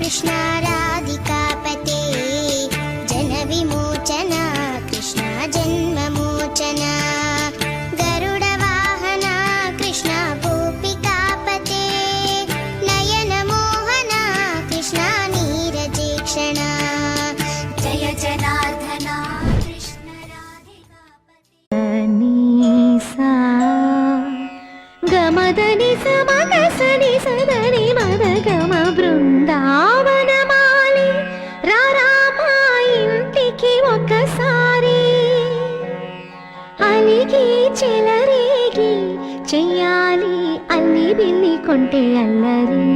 कृष्ण राधिकापते जन विमोचन कृष्ण जन्ममोचन गरुडवाहन कृष्ण गोपिकापते नयन मोहन कृष्ण नीरजेक्षण जय जनार्दन कृष्ण राधिकापते नीसा गमदनि समगसनि सदनि मदगम బృందావనమాలి రారామా ఇంటికి ఒకసారి అలిగి చెలరేగి చెయ్యాలి అల్లి బిల్లి కొంటే అల్లరి